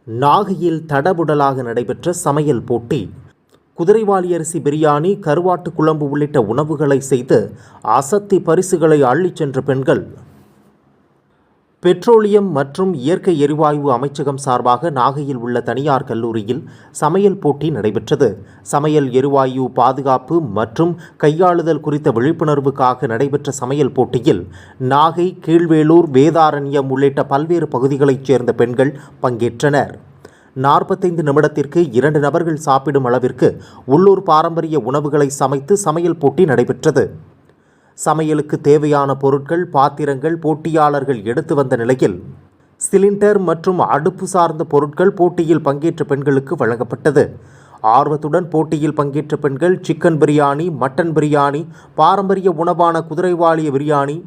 நாகையில் தடபுடலாக நடைபெற்ற சமையல் போட்டி. குதிரைவாலி அரிசி பிரியாணி, கருவாட்டு குழம்பு உள்ளிட்ட உணவுகளை செய்து அசத்தி பரிசுகளை அள்ளிச் சென்ற பெண்கள். பெட்ரோலியம் மற்றும் இயற்கை எரிவாயு அமைச்சகம் சார்பாக நாகையில் உள்ள தனியார் கல்லூரியில் சமையல் போட்டி நடைபெற்றது. சமையல் எரிவாயு பாதுகாப்பு மற்றும் கையாளுதல் குறித்த விழிப்புணர்வுக்காக நடைபெற்ற சமையல் போட்டியில் நாகை, கீழ்வேளூர், வேதாரண்யம் உள்ளிட்ட பல்வேறு பகுதிகளைச் சேர்ந்த பெண்கள் பங்கேற்றனர். 45 நிமிடத்திற்கு 2 நபர்கள் சாப்பிடும் அளவிற்கு உள்ளூர் பாரம்பரிய உணவுகளை சமைத்து சமையல் போட்டி நடைபெற்றது. சமையலுக்கு தேவையான பொருட்கள், பாத்திரங்கள் போட்டியாளர்கள் எடுத்து வந்த நிலையில் சிலிண்டர் மற்றும் அடுப்பு சார்ந்த பொருட்கள் போட்டியில் பங்கேற்ற பெண்களுக்கு வழங்கப்பட்டது. ஆர்வத்துடன் போட்டியில் பங்கேற்ற பெண்கள் சிக்கன் பிரியாணி, மட்டன் பிரியாணி, பாரம்பரிய உணவான குதிரைவாலி பிரியாணி,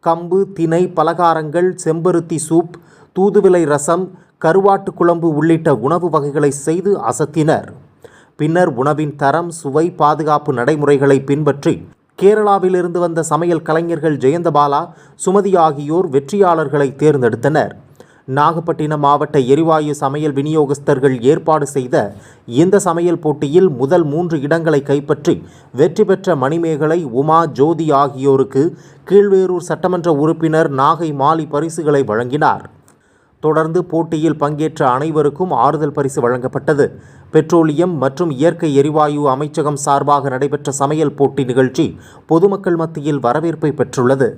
கம்பு, திணை பலகாரங்கள், செம்பருத்தி சூப், தூதுவிலை ரசம், கருவாட்டு குழம்பு உள்ளிட்ட உணவு வகைகளை செய்து அசத்தினர். பின்னர் உணவின் தரம், சுவை, பாதுகாப்பு நடைமுறைகளை பின்பற்றி கேரளாவிலிருந்து வந்த சமையல் கலைஞர்கள் ஜெயந்தபாலா, சுமதி ஆகியோர் வெற்றியாளர்களை தேர்ந்தெடுத்தனர். நாகப்பட்டினம் மாவட்ட எரிவாயு சமையல் விநியோகஸ்தர்கள் ஏற்பாடு செய்த இந்த சமையல் போட்டியில் முதல் 3 இடங்களை கைப்பற்றி வெற்றி பெற்ற மணிமேகலை, உமா, ஜோதி ஆகியோருக்கு கீழ்வேளூர் சட்டமன்ற உறுப்பினர் நாகை மாலி பரிசுகளை வழங்கினார். தொடர்ந்து போட்டியில் பங்கேற்ற அனைவருக்கும் ஆறுதல் பரிசு வழங்கப்பட்டது. பெட்ரோலியம் மற்றும் இயற்கை எரிவாயு அமைச்சகம் சார்பாக நடைபெற்ற சமையல் போட்டி நிகழ்ச்சி பொதுமக்கள் மத்தியில் வரவேற்பை பெற்றுள்ளது.